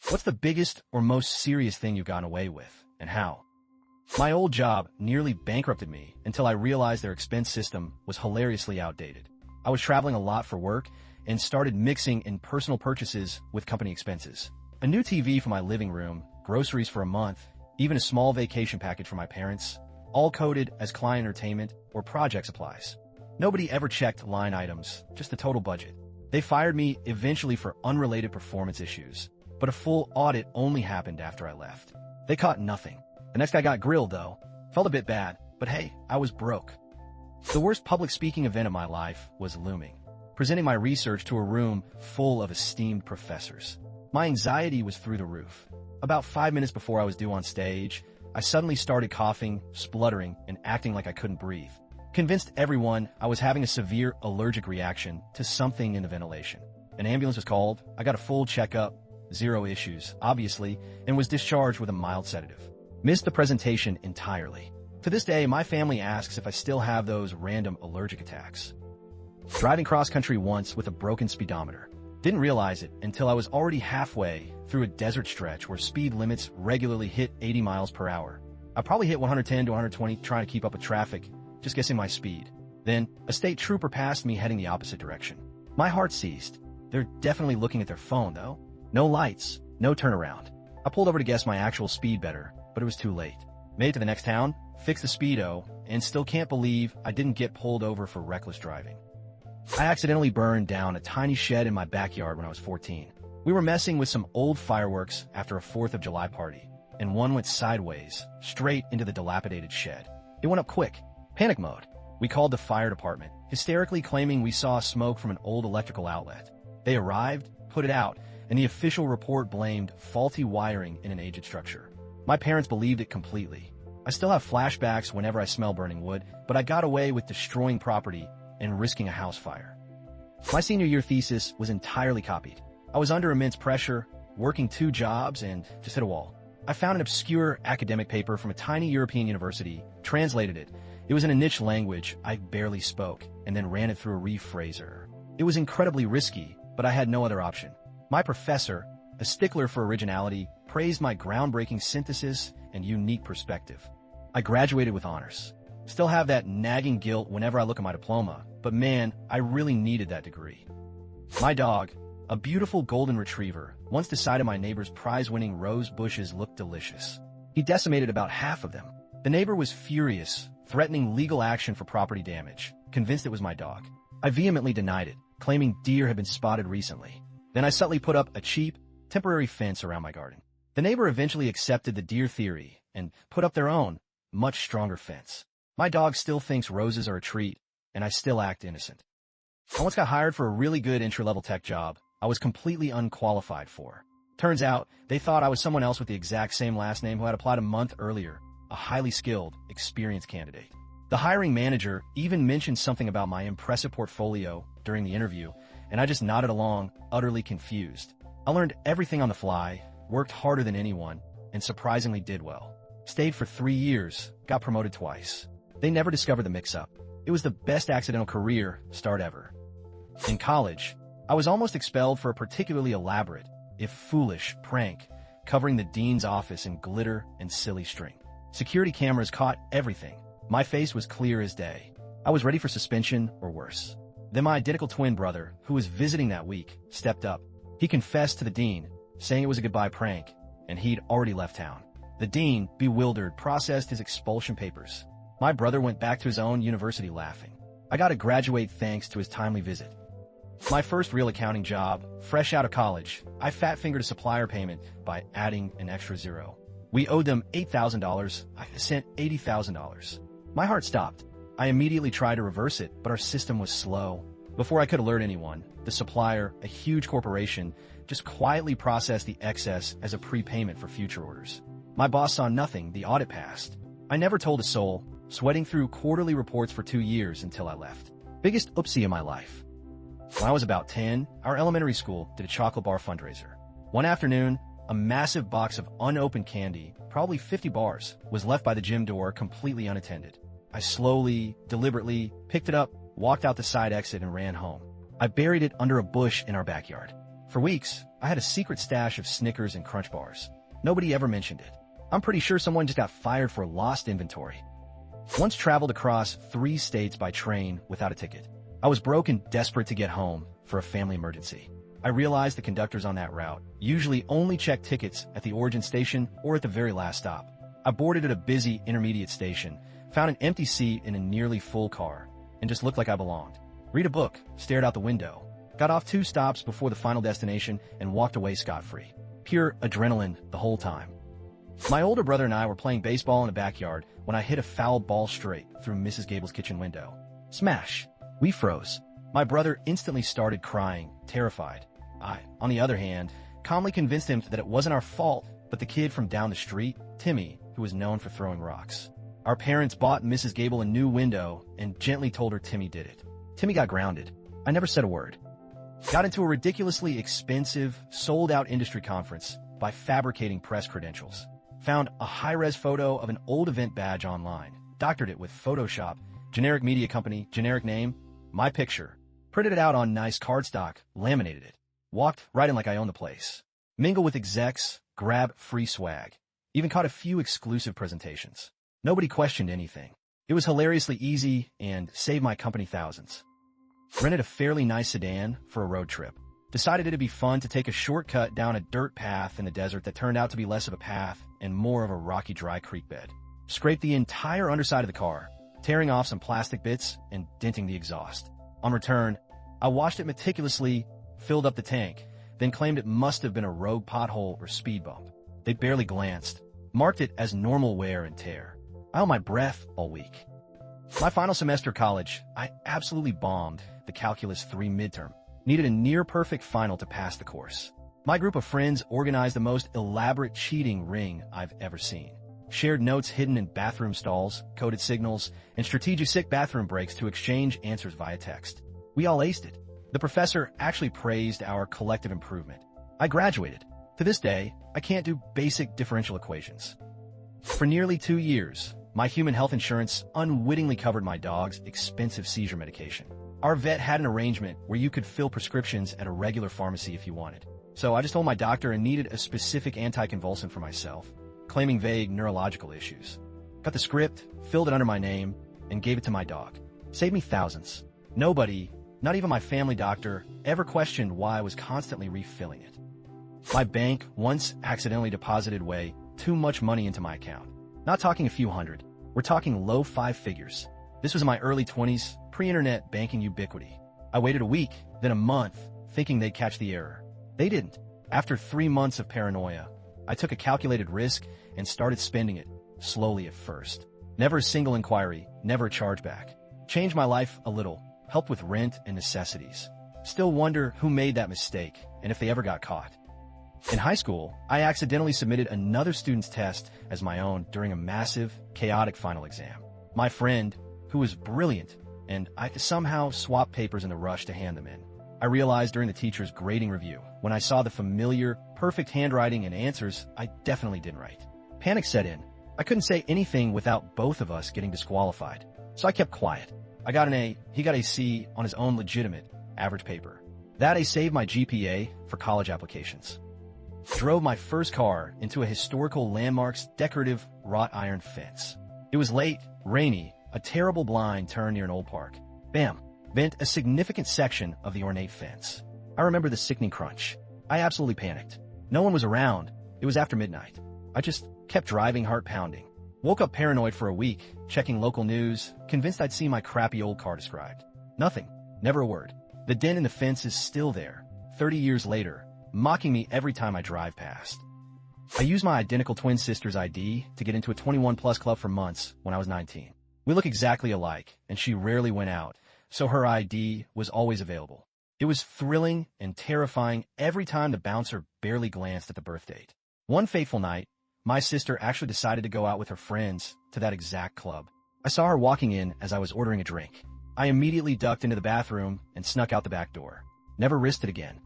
What's the biggest or most serious thing you've gotten away with, and how? My old job nearly bankrupted me until I realized their expense system was hilariously outdated. I was traveling a lot for work and started mixing in personal purchases with company expenses. A new TV for my living room, groceries for a month, even a small vacation package for my parents, all coded as client entertainment or project supplies. Nobody ever checked line items, just the total budget. They fired me eventually for unrelated performance issues, but a full audit only happened after I left. They caught nothing. The next guy got grilled, though. Felt a bit bad, but hey, I was broke. The worst public speaking event of my life was looming, presenting my research to a room full of esteemed professors. My anxiety was through the roof. About 5 minutes before I was due on stage, I suddenly started coughing, spluttering, and acting like I couldn't breathe. Convinced everyone I was having a severe allergic reaction to something in the ventilation. An ambulance was called, I got a full checkup, zero issues, obviously, and was discharged with a mild sedative. Missed the presentation entirely. To this day, my family asks if I still have those random allergic attacks. Driving cross-country once with a broken speedometer. Didn't realize it until I was already halfway through a desert stretch where speed limits regularly hit 80 miles per hour. I probably hit 110 to 120 trying to keep up with traffic, just guessing my speed. Then, a state trooper passed me heading the opposite direction. My heart ceased. They're definitely looking at their phone, though. No lights, no turnaround. I pulled over to guess my actual speed better, but it was too late. Made it to the next town, fixed the speedo, and still can't believe I didn't get pulled over for reckless driving. I accidentally burned down a tiny shed in my backyard when I was 14. We were messing with some old fireworks after a 4th of July party, and one went sideways, straight into the dilapidated shed. It went up quick. Panic mode. We called the fire department, hysterically claiming we saw smoke from an old electrical outlet. They arrived, put it out, and the official report blamed faulty wiring in an aged structure. My parents believed it completely. I still have flashbacks whenever I smell burning wood, but I got away with destroying property and risking a house fire. My senior year thesis was entirely copied. I was under immense pressure, working 2 jobs, and just hit a wall. I found an obscure academic paper from a tiny European university, translated it. It was in a niche language I barely spoke, and then ran it through a rephraser. It was incredibly risky, but I had no other option. My professor, a stickler for originality, praised my groundbreaking synthesis and unique perspective. I graduated with honors. Still have that nagging guilt whenever I look at my diploma, but man, I really needed that degree. My dog, a beautiful golden retriever, once decided my neighbor's prize-winning rose bushes looked delicious. He decimated about half of them. The neighbor was furious, threatening legal action for property damage, convinced it was my dog. I vehemently denied it, claiming deer had been spotted recently. Then I subtly put up a cheap, temporary fence around my garden. The neighbor eventually accepted the deer theory and put up their own, much stronger fence. My dog still thinks roses are a treat, and I still act innocent. I once got hired for a really good entry-level tech job I was completely unqualified for. Turns out, they thought I was someone else with the exact same last name who had applied a month earlier, a highly skilled, experienced candidate. The hiring manager even mentioned something about my impressive portfolio during the interview, and I just nodded along, utterly confused. I learned everything on the fly, worked harder than anyone, and surprisingly did well. Stayed for 3 years, got promoted twice. They never discovered the mix-up. It was the best accidental career start ever. In college, I was almost expelled for a particularly elaborate, if foolish, prank, covering the dean's office in glitter and silly string. Security cameras caught everything. My face was clear as day. I was ready for suspension or worse. Then my identical twin brother, who was visiting that week, stepped up. He confessed to the dean, saying it was a goodbye prank, and he'd already left town. The dean, bewildered, processed his expulsion papers. My brother went back to his own university laughing. I got to graduate thanks to his timely visit. My first real accounting job, fresh out of college, I fat-fingered a supplier payment by adding an extra zero. We owed them $8,000. I sent $80,000. My heart stopped. I immediately tried to reverse it, but our system was slow. Before I could alert anyone, the supplier, a huge corporation, just quietly processed the excess as a prepayment for future orders. My boss saw nothing. The audit passed. I never told a soul, sweating through quarterly reports for 2 years until I left. Biggest oopsie of my life. When I was about 10, our elementary school did a chocolate bar fundraiser. One afternoon, a massive box of unopened candy, probably 50 bars, was left by the gym door completely unattended. I slowly, deliberately picked it up, walked out the side exit, and ran home. I buried it under a bush in our backyard. For weeks, I had a secret stash of Snickers and Crunch bars. Nobody ever mentioned it. I'm pretty sure someone just got fired for lost inventory. Once traveled across 3 states by train without a ticket. I was broke and desperate to get home for a family emergency. I realized the conductors on that route usually only check tickets at the origin station or at the very last stop. I boarded at a busy intermediate station, found an empty seat in a nearly full car, and just looked like I belonged. Read a book, stared out the window, got off 2 stops before the final destination, and walked away scot-free. Pure adrenaline the whole time. My older brother and I were playing baseball in the backyard when I hit a foul ball straight through Mrs. Gable's kitchen window. Smash! We froze. My brother instantly started crying, terrified. I, on the other hand, calmly convinced him that it wasn't our fault, but the kid from down the street, Timmy, who was known for throwing rocks. Our parents bought Mrs. Gable a new window and gently told her Timmy did it. Timmy got grounded. I never said a word. Got into a ridiculously expensive, sold-out industry conference by fabricating press credentials. Found a high-res photo of an old event badge online, doctored it with Photoshop, generic media company, generic name, my picture, printed it out on nice cardstock, laminated it, walked right in like I owned the place. Mingle with execs, grab free swag. Even caught a few exclusive presentations. Nobody questioned anything. It was hilariously easy and saved my company thousands. Rented a fairly nice sedan for a road trip. Decided it'd be fun to take a shortcut down a dirt path in the desert that turned out to be less of a path and more of a rocky, dry creek bed. Scraped the entire underside of the car, tearing off some plastic bits and denting the exhaust. On return, I washed it meticulously, filled up the tank, then claimed it must have been a rogue pothole or speed bump. They barely glanced, marked it as normal wear and tear. I held my breath all week. My final semester of college, I absolutely bombed the Calculus 3 midterm. Needed a near-perfect final to pass the course. My group of friends organized the most elaborate cheating ring I've ever seen. Shared notes hidden in bathroom stalls, coded signals, and strategic bathroom breaks to exchange answers via text. We all aced it. The professor actually praised our collective improvement. I graduated. To this day, I can't do basic differential equations. For nearly 2 years, my human health insurance unwittingly covered my dog's expensive seizure medication. Our vet had an arrangement where you could fill prescriptions at a regular pharmacy if you wanted. So I just told my doctor I needed a specific anticonvulsant for myself, claiming vague neurological issues. Got the script, filled it under my name, and gave it to my dog. Saved me thousands. Nobody, not even my family doctor, ever questioned why I was constantly refilling it. My bank once accidentally deposited way too much money into my account. Not talking a few hundred. We're talking low 5 figures. This was in my early 20s, pre-internet banking ubiquity. I waited a week, then a month, thinking they'd catch the error. They didn't. After 3 months of paranoia, I took a calculated risk and started spending it, slowly at first. Never a single inquiry, never a chargeback. Changed my life a little, helped with rent and necessities. Still wonder who made that mistake and if they ever got caught. In high school, I accidentally submitted another student's test as my own during a massive, chaotic final exam. My friend, who was brilliant, and I somehow swapped papers in the rush to hand them in. I realized during the teacher's grading review, when I saw the familiar, perfect handwriting and answers I definitely didn't write. Panic set in. I couldn't say anything without both of us getting disqualified, so I kept quiet. I got an A, he got a C on his own legitimate, average paper. That A saved my GPA for college applications. Drove my first car into a historical landmark's decorative wrought iron fence. It was late, rainy, a terrible blind turn near an old park. Bam! Bent a significant section of the ornate fence. I remember the sickening crunch. I absolutely panicked. No one was around. It was after midnight. I just kept driving, heart pounding. Woke up paranoid for a week, checking local news, convinced I'd see my crappy old car described. Nothing. Never a word. The dent in the fence is still there, 30 years later, mocking me every time I drive past. I used my identical twin sister's ID to get into a 21-plus club for months when I was 19. We look exactly alike, and she rarely went out, so her ID was always available. It was thrilling and terrifying every time the bouncer barely glanced at the birth date. One fateful night, my sister actually decided to go out with her friends to that exact club. I saw her walking in as I was ordering a drink. I immediately ducked into the bathroom and snuck out the back door. Never risked it again.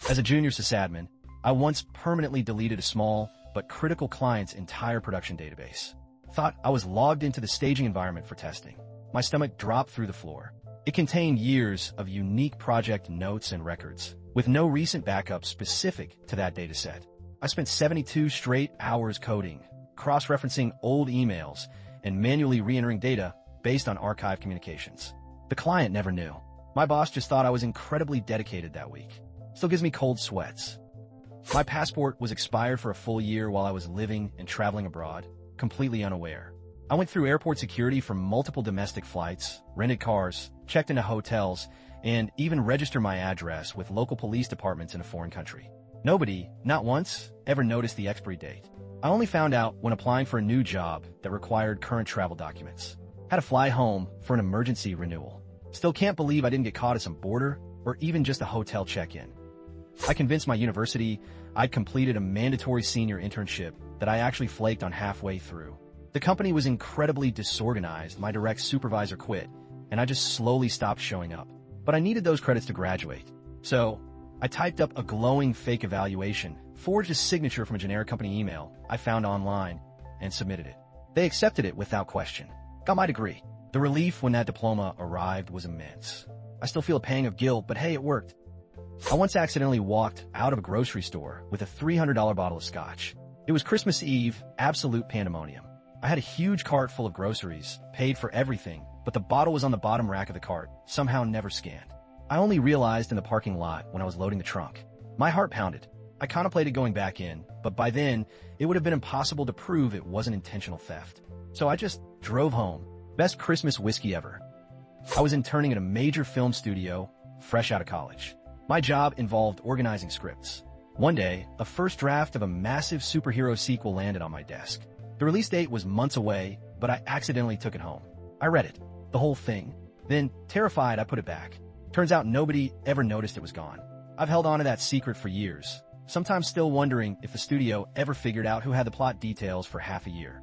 As a junior sysadmin, I once permanently deleted a small but critical client's entire production database. Thought I was logged into the staging environment for testing. My stomach dropped through the floor. It contained years of unique project notes and records, with no recent backup specific to that dataset. I spent 72 straight hours coding, cross-referencing old emails, and manually re-entering data based on archived communications. The client never knew. My boss just thought I was incredibly dedicated that week. Still gives me cold sweats. My passport was expired for a full year while I was living and traveling abroad, completely unaware. I went through airport security for multiple domestic flights, rented cars, checked into hotels, and even registered my address with local police departments in a foreign country. Nobody, not once, ever noticed the expiry date. I only found out when applying for a new job that required current travel documents. Had to fly home for an emergency renewal. Still can't believe I didn't get caught at some border or even just a hotel check-in. I convinced my university I'd completed a mandatory senior internship that I actually flaked on halfway through. The company was incredibly disorganized, my direct supervisor quit, and I just slowly stopped showing up. But I needed those credits to graduate. So I typed up a glowing fake evaluation, forged a signature from a generic company email I found online, and submitted it. They accepted it without question. Got my degree. The relief when that diploma arrived was immense. I still feel a pang of guilt, but hey, it worked. I once accidentally walked out of a grocery store with a $300 bottle of scotch. It was Christmas Eve, absolute pandemonium. I had a huge cart full of groceries, paid for everything, but the bottle was on the bottom rack of the cart, somehow never scanned. I only realized in the parking lot when I was loading the trunk. My heart pounded. I contemplated going back in, but by then, it would have been impossible to prove it wasn't intentional theft. So I just drove home. Best Christmas whiskey ever. I was interning at a major film studio, fresh out of college. My job involved organizing scripts. One day, a first draft of a massive superhero sequel landed on my desk. The release date was months away, but I accidentally took it home. I read it, the whole thing. Then, terrified, I put it back. Turns out nobody ever noticed it was gone. I've held on to that secret for years, sometimes still wondering if the studio ever figured out who had the plot details for half a year.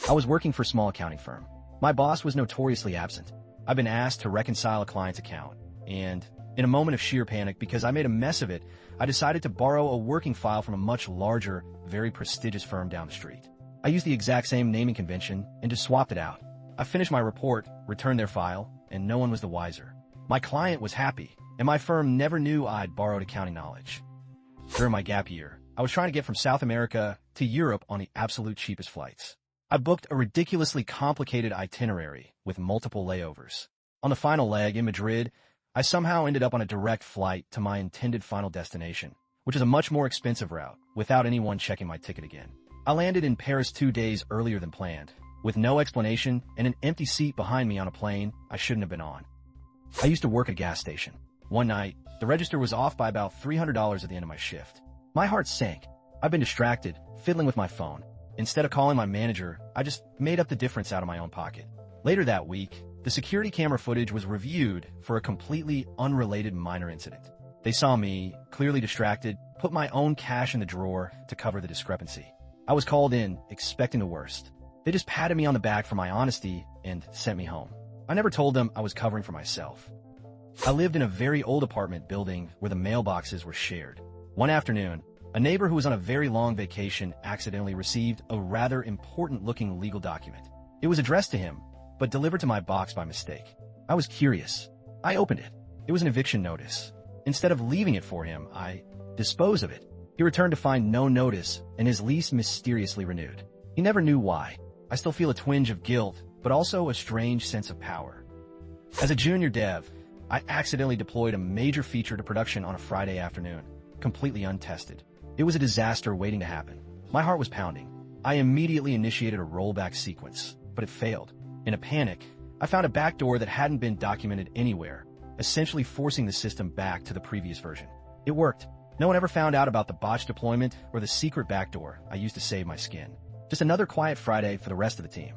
I was working for a small accounting firm. My boss was notoriously absent. I've been asked to reconcile a client's account, and in a moment of sheer panic because I made a mess of it, I decided to borrow a working file from a much larger, very prestigious firm down the street. I used the exact same naming convention and just swapped it out. I finished my report, returned their file, and no one was the wiser. My client was happy, and my firm never knew I'd borrowed accounting knowledge. During my gap year, I was trying to get from South America to Europe on the absolute cheapest flights. I booked a ridiculously complicated itinerary with multiple layovers. On the final leg in Madrid, I somehow ended up on a direct flight to my intended final destination, which is a much more expensive route, without anyone checking my ticket again. I landed in Paris 2 days earlier than planned, with no explanation and an empty seat behind me on a plane I shouldn't have been on. I used to work at a gas station. One night, the register was off by about $300 at the end of my shift. My heart sank. I'd been distracted, fiddling with my phone. Instead of calling my manager, I just made up the difference out of my own pocket. Later that week, the security camera footage was reviewed for a completely unrelated minor incident. They saw me, clearly distracted, put my own cash in the drawer to cover the discrepancy. I was called in, expecting the worst. They just patted me on the back for my honesty and sent me home. I never told them I was covering for myself. I lived in a very old apartment building where the mailboxes were shared. One afternoon, a neighbor who was on a very long vacation accidentally received a rather important-looking legal document. It was addressed to him, but delivered to my box by mistake. I was curious. I opened it. It was an eviction notice. Instead of leaving it for him, I disposed of it. He returned to find no notice, and his lease mysteriously renewed. He never knew why. I still feel a twinge of guilt, but also a strange sense of power. As a junior dev, I accidentally deployed a major feature to production on a Friday afternoon, completely untested. It was a disaster waiting to happen. My heart was pounding. I immediately initiated a rollback sequence, but it failed. In a panic, I found a backdoor that hadn't been documented anywhere, essentially forcing the system back to the previous version. It worked. No one ever found out about the botched deployment or the secret backdoor I used to save my skin. Just another quiet Friday for the rest of the team.